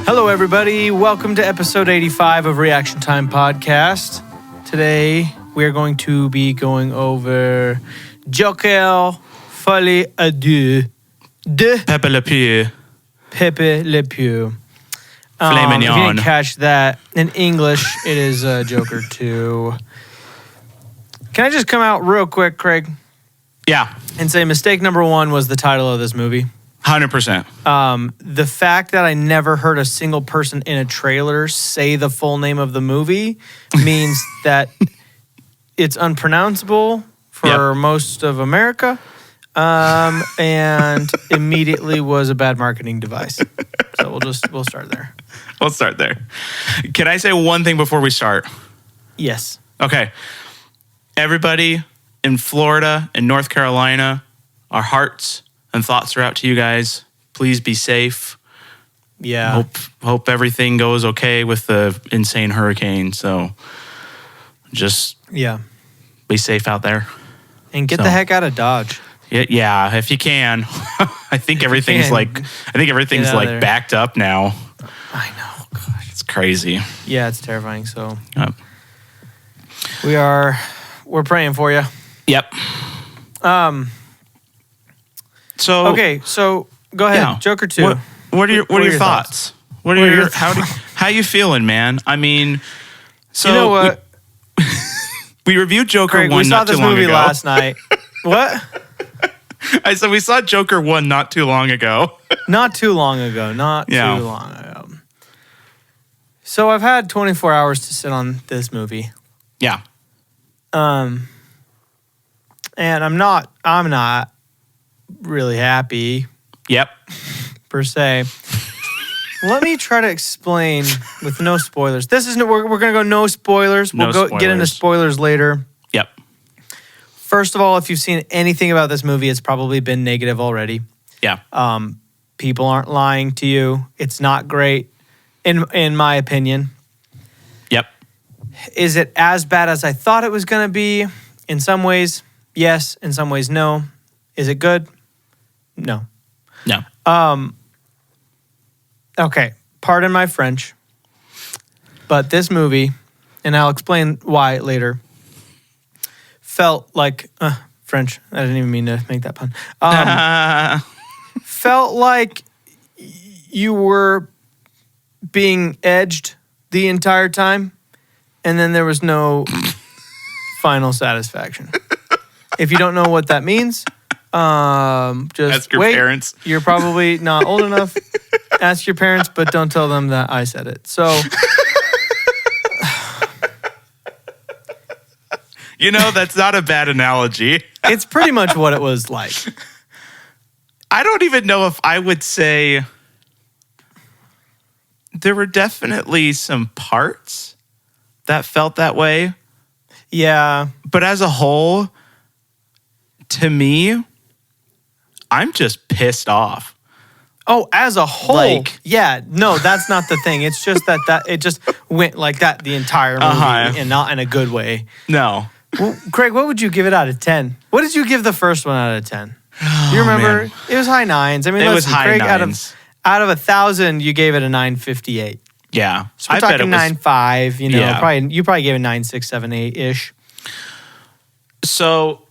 Hello, everybody. Welcome to episode 85 of Reaction Time Podcast. Today, we are going to be going over Joker Folie à Deux de Pepe Le Pew. Pepe Le Pew. Filet mignon. If you didn't catch that, in English, it is Joker 2. Can I just come out real quick, Craig, Yeah, and say mistake number one was the title of this movie? 100%. The fact that I never heard a single person in a trailer say the full name of the movie means that it's unpronounceable for most of America, and immediately was a bad marketing device. So we'll start there. We'll start there. Can I say one thing before we start? Yes. Okay. Everybody in Florida and North Carolina, our hearts and thoughts are out to you guys. Please be safe. Yeah. Hope everything goes okay with the insane hurricane. So just be safe out there. And get the heck out of Dodge. Yeah, if you can. I think everything's there. backed up now. I know. Gosh. It's crazy. Yeah, it's terrifying. So Yep. we're praying for you. Yep. So Okay, so go ahead. yeah. Joker 2. What are your thoughts? What are your how you feeling, man? I mean, so You know what? we reviewed Joker Craig, 1 we saw not this too long movie ago. last night. What? I said we saw Joker 1 not too long ago. Not too long ago. Yeah. Too long ago. So I've had 24 hours to sit on this movie. Yeah. And I'm not really happy Yep. per se. Let me try to explain with no spoilers. We're going to go no spoilers. We'll get into spoilers later. Yep. First of all, if you've seen anything about this movie, it's probably been negative already. Yeah. People aren't lying to you. It's not great, in my opinion. Yep. Is it as bad as I thought it was going to be? In some ways, yes. In some ways, no. Is it good? No. No. Okay, pardon my French, but this movie, and I'll explain why later, felt like French. I didn't even mean to make that pun. Felt like you were being edged the entire time, and then there was no final satisfaction. If you don't know what that means, just Ask your wait. parents. You're probably not old enough. Ask your parents, but don't tell them that I said it. So, That's not a bad analogy. it's pretty much what it was like. I don't even know if I would say there were definitely some parts that felt that way. Yeah. But as a whole, to me, I'm just pissed off. Oh, as a whole, Like- yeah. No, that's not the thing. It's just that it just went like that the entire movie, and not in a good way. No. Well, Craig, what would you give it out of 10? What did you give the first one out of 10? Do you remember? man. It was high nines. I mean, It was listen, high Craig, nines. out of 1,000, you gave it a 958. Yeah. So we're I bet talking it was. 9.5. You know, Yeah. you probably gave it 9.6, 7, 8 ish. So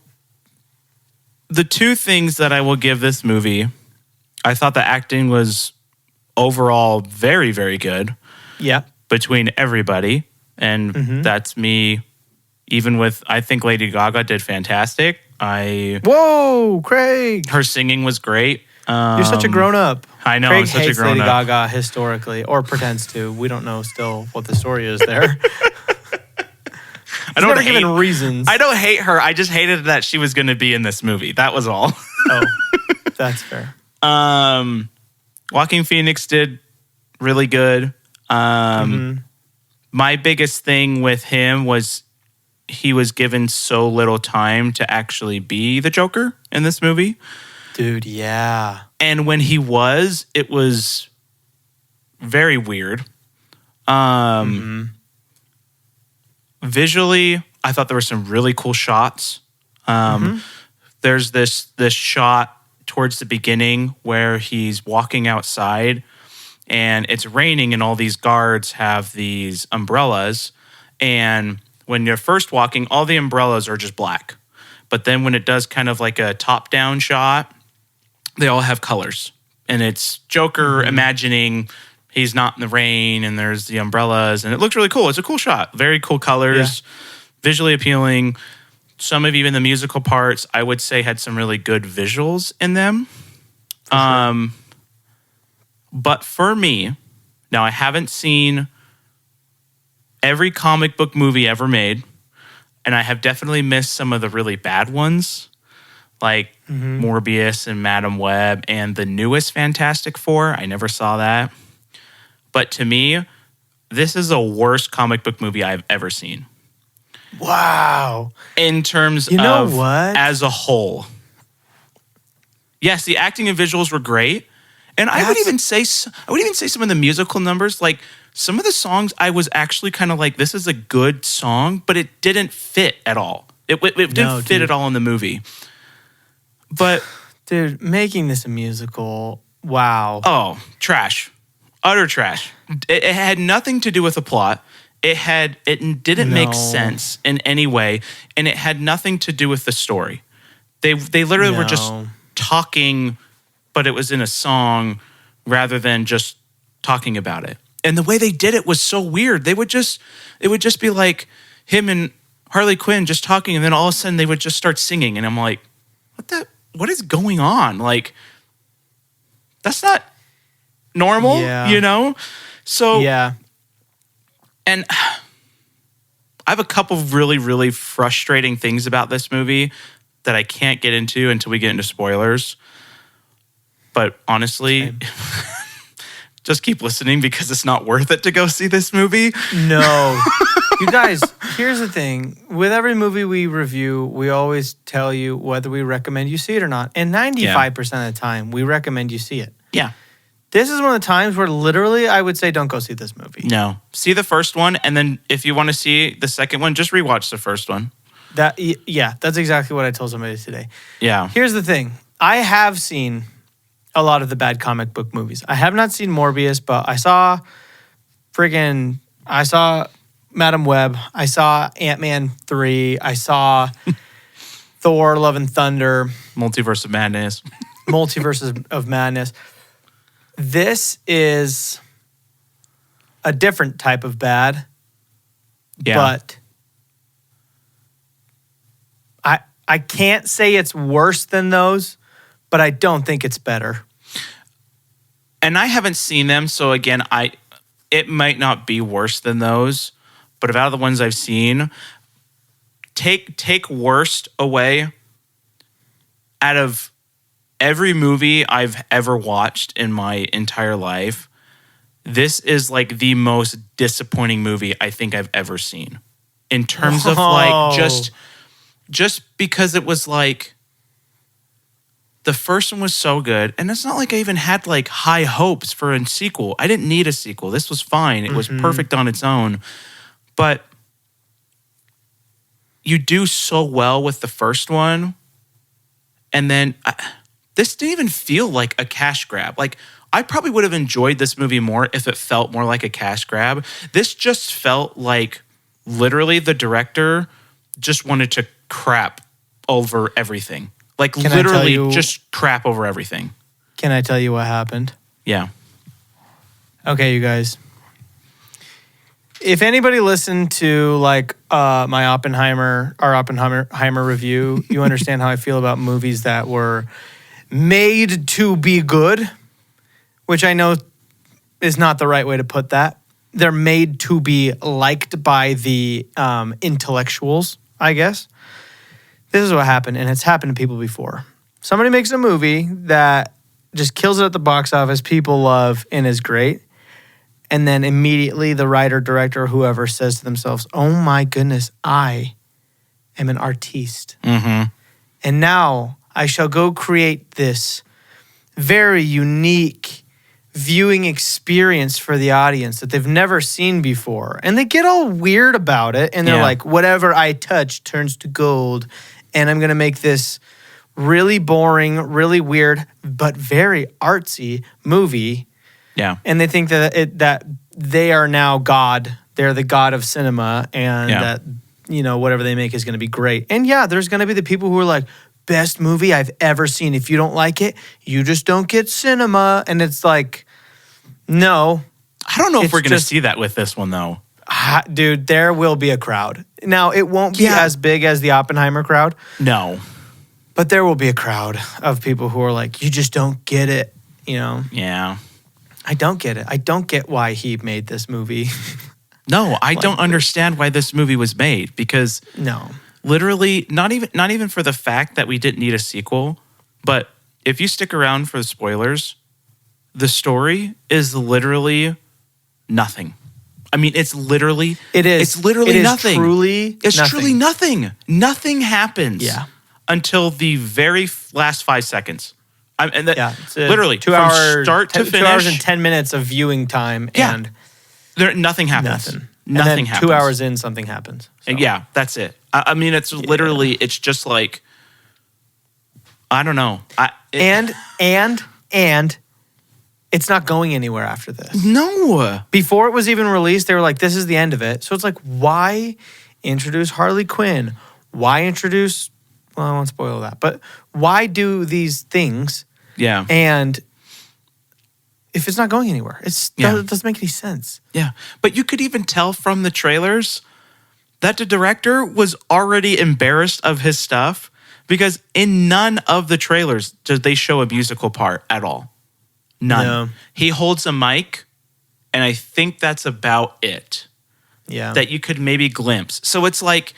the two things that I will give this movie, I thought the acting was overall very, very good Yeah. between everybody. And that's me, even with, I think Lady Gaga did fantastic. Whoa, Craig. Her singing was great. You're such a grown up. I know, Craig I'm such a hates grown Lady up. Gaga historically, or pretends to. We don't know still what the story is there. I don't never hate, given reasons. I don't hate her. I just hated that she was going to be in this movie. That was all. Oh, that's fair. Joaquin Phoenix did really good. My biggest thing with him was he was given so little time to actually be the Joker in this movie. Dude, yeah. And when he was, it was very weird. Visually, I thought there were some really cool shots. There's this shot towards the beginning where he's walking outside and it's raining, and all these guards have these umbrellas. And when you're first walking, all the umbrellas are just black. But then when it does kind of like a top-down shot, they all have colors. And it's Joker imagining he's not in the rain, and there's the umbrellas, and it looks really cool. It's a cool shot. Very cool colors, visually appealing. Some of even the musical parts, I would say, had some really good visuals in them. Sure. But for me, now I haven't seen every comic book movie ever made, and I have definitely missed some of the really bad ones, like Morbius and Madam Web and the newest Fantastic Four. I never saw that. But to me, this is the worst comic book movie I've ever seen. Wow. In terms You know of what? as a whole. Yes, the acting and visuals were great. And I would even say some of the musical numbers, like some of the songs, I was actually kind of like, this is a good song, but it didn't fit at all. It didn't fit at all in the movie. But dude, making this a musical, wow. Oh, trash. Utter trash. It had nothing to do with the plot. It didn't make sense in any way, and it had nothing to do with the story. They literally were just talking, but it was in a song rather than just talking about it. And the way they did it was so weird. It would just be like him and Harley Quinn just talking, and then all of a sudden they would just start singing, and I'm like, what is going on? Like, that's not normal, you know? So, and I have a couple of really, really frustrating things about this movie that I can't get into until we get into spoilers. But honestly, just keep listening because it's not worth it to go see this movie. No. You guys, here's the thing. With every movie we review, we always tell you whether we recommend you see it or not. And 95% of the time, we recommend you see it. Yeah. This is one of the times where literally I would say don't go see this movie. No. See the first one, and then if you want to see the second one, just rewatch the first one. That's exactly what I told somebody today. Yeah. Here's the thing. I have seen a lot of the bad comic book movies. I have not seen Morbius, but I saw Madam Web. I saw Ant-Man 3. I saw Thor, Love and Thunder. Multiverse of Madness. Multiverse of Madness. This is a different type of bad. Yeah. But I can't say it's worse than those, but I don't think it's better. And I haven't seen them, so again, it might not be worse than those, but out of the ones I've seen, take worst away. Out of every movie I've ever watched in my entire life, this is like the most disappointing movie I think I've ever seen. In terms of like just because it was like the first one was so good, and it's not like I even had like high hopes for a sequel. I didn't need a sequel. This was fine. It was perfect on its own. But you do so well with the first one, and then this didn't even feel like a cash grab. Like, I probably would have enjoyed this movie more if it felt more like a cash grab. This just felt like literally the director just wanted to crap over everything. Like, literally just crap over everything. Can I tell you what happened? Yeah. Okay, you guys. If anybody listened to like our Oppenheimer review, you understand how I feel about movies that were made to be good, which I know is not the right way to put that. They're made to be liked by the intellectuals, I guess. This is what happened, and it's happened to people before. Somebody makes a movie that just kills it at the box office, people love, and is great. And then immediately the writer, director, whoever says to themselves, oh my goodness, I am an artiste. Mm-hmm. And now I shall go create this very unique viewing experience for the audience that they've never seen before. And they get all weird about it. And they're like, whatever I touch turns to gold. And I'm going to make this really boring, really weird, but very artsy movie Yeah. and they think that they are now God. They're the God of cinema, and that whatever they make is going to be great. And yeah, there's going to be the people who are like, best movie I've ever seen. If you don't like it, you just don't get cinema. And it's like, no. I don't know if It's we're going to just- see that with this one, though. Dude, there will be a crowd. Now, it won't be as big as the Oppenheimer crowd, No. but there will be a crowd of people who are like, you just don't get it. Yeah. I don't get it. I don't get why he made this movie. No, I don't understand why this movie was made, because No. literally not even for the fact that we didn't need a sequel, but if you stick around for the spoilers, the story is literally nothing. I mean, it's literally It is. It's literally It is nothing. truly It's nothing. truly nothing. Nothing happens. Yeah. Until the very last 5 seconds. It's Literally 2 from hours, start to 2 finish. hours and 10 minutes of viewing time, Yeah. and Nothing happens. nothing. Nothing and then happens. 2 hours in, something happens. So. And yeah, that's it. I mean, it's literally, it's just like, I don't know. And it's not going anywhere after this. No. Before it was even released, they were like, this is the end of it. So it's like, why introduce Harley Quinn? Why introduce, well, I won't spoil that, but why do these things? Yeah. And if it's not going anywhere, it doesn't make any sense. Yeah. But you could even tell from the trailers that the director was already embarrassed of his stuff, because in none of the trailers did they show a musical part at all. None. No. He holds a mic, and I think that's about it. Yeah. That you could maybe glimpse. So it's like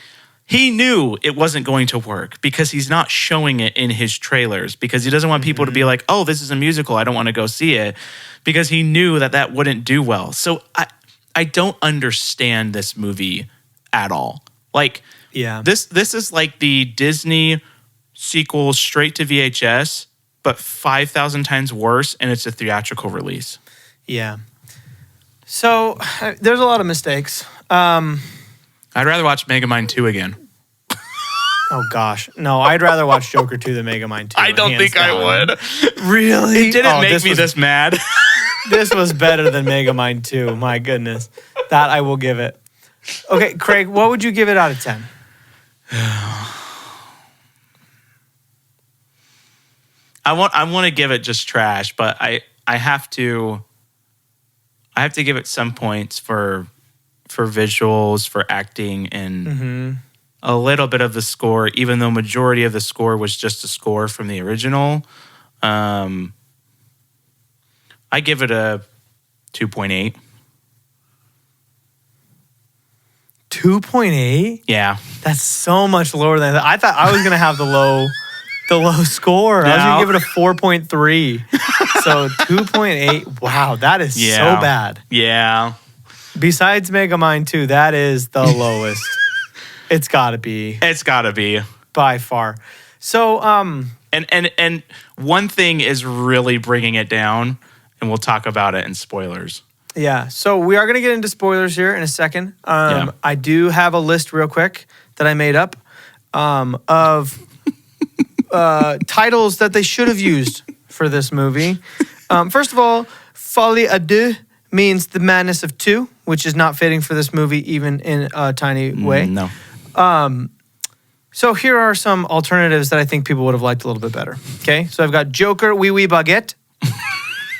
he knew it wasn't going to work because he's not showing it in his trailers, because he doesn't want people to be like, oh, this is a musical, I don't want to go see it, because he knew that wouldn't do well. So I don't understand this movie at all. Like, Yeah. this is like the Disney sequel straight to VHS, but 5,000 times worse, and it's a theatrical release. Yeah. So there's a lot of mistakes. I'd rather watch Megamind 2 again. Oh gosh, no! I'd rather watch Joker 2 than Megamind 2. I don't hands think I down. would. Really? It didn't Oh, make me this mad. This was better than Megamind 2. My goodness, that I will give it. Okay, Craig, what would you give it out of 10? I want to give it just trash, but I have to give it some points for visuals, for acting, and a little bit of the score, even though majority of the score was just a score from the original. I give it a 2.8. 2.8? Yeah. That's so much lower than I thought. I was gonna have the low score. I was gonna No. give it a 4.3. So 2.8. Wow, that is Yeah. so bad. Yeah. Besides Megamind 2, that is the lowest. It's got to be It's got to be. by far. So, And one thing is really bringing it down, and we'll talk about it in spoilers. yeah. So we are going to get into spoilers here in a second. Yeah. I do have a list real quick that I made up of titles that they should have used for this movie. First of all, Folie à deux means the madness of two, which is not fitting for this movie even in a tiny way. No. So here are some alternatives that I think people would have liked a little bit better. Okay, so I've got Joker, Oui Oui Baguette.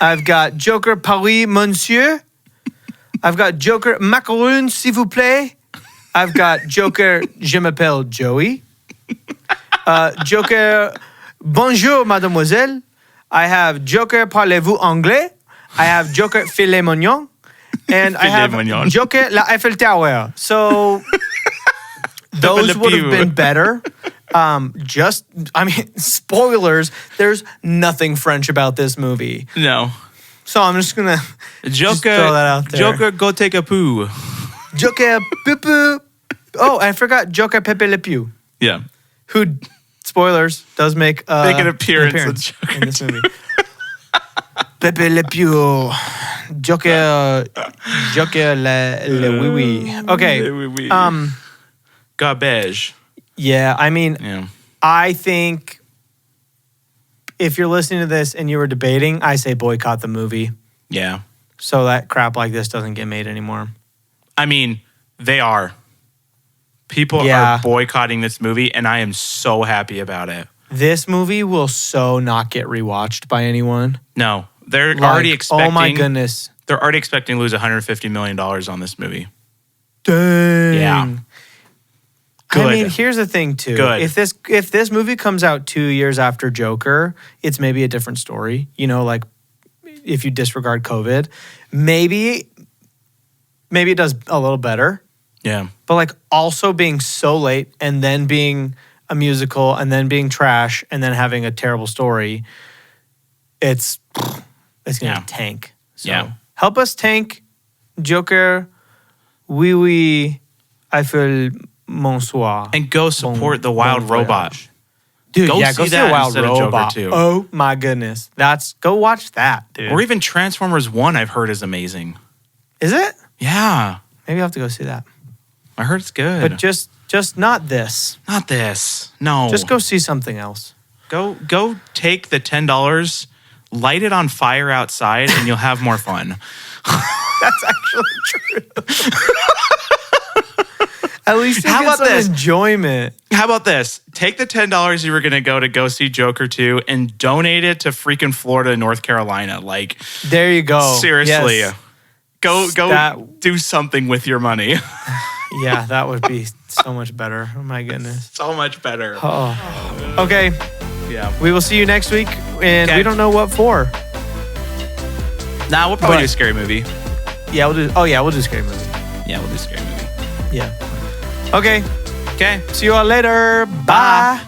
I've got Joker, Paris, Monsieur. I've got Joker, Macaroon, s'il vous plaît. I've got Joker, Je m'appelle Joey. Joker, Bonjour, Mademoiselle. I have Joker, Parlez-vous anglais? I have Joker, Filet Mignon. And I have Mignon. Joker, La Eiffel Tower. So those would have been better. Spoilers, there's nothing French about this movie. No. So I'm just going to Joker, throw that out there. Joker, go take a poo. Joker, Pepe. Oh, I forgot Joker, Pepe Le Pew, Yeah. who, spoilers, does make an appearance in this movie. Pepe Le Pew. Joker le oui oui. Okay. Oui, oui. Garbage. Yeah, I mean, Yeah. I think if you're listening to this and you were debating, I say boycott the movie. Yeah. so that crap like this doesn't get made anymore. I mean, they are. People Yeah. are boycotting this movie, and I am so happy about it. This movie will so not get rewatched by anyone. No, they're Like, already expecting. Oh my goodness. They're already expecting to lose $150 million on this movie. Dang. Yeah. I Good. mean, here's the thing too. Good. If this movie comes out 2 years after Joker, it's maybe a different story. You know, like if you disregard COVID, maybe it does a little better. Yeah. But like also being so late and then being a musical and then being trash and then having a terrible story, it's gonna Yeah. tank. So Yeah. help us tank Joker. Oui, oui, I feel bonsoir. And go support the Wild bon Robot. voyage. Dude, Go yeah, see go see that the Wild instead of Joker Robot. 2. Oh my goodness, go watch that, dude. Or even Transformers 1, I've heard is amazing. Is it? Yeah. Maybe I have to go see that. I heard it's good. But just not this. Not this. No. Just go see something else. Go take the $10, light it on fire outside, and you'll have more fun. That's actually true. At least you How get about some this? enjoyment. How about this? Take the $10 you were going to go see Joker 2 and donate it to freaking Florida and North Carolina. Like, There you go. seriously. Yes. Go That- do something with your money. Yeah, that would be so much better. Oh my goodness. So much better. Oh. Okay, Yeah. we will see you next week, and Okay. we don't know what for. Nah, we'll probably But- do a scary movie. Yeah, we'll do. Oh yeah, we'll do scary movie. Yeah, we'll do a scary movie. Yeah. Okay. Okay. See you all later. Bye.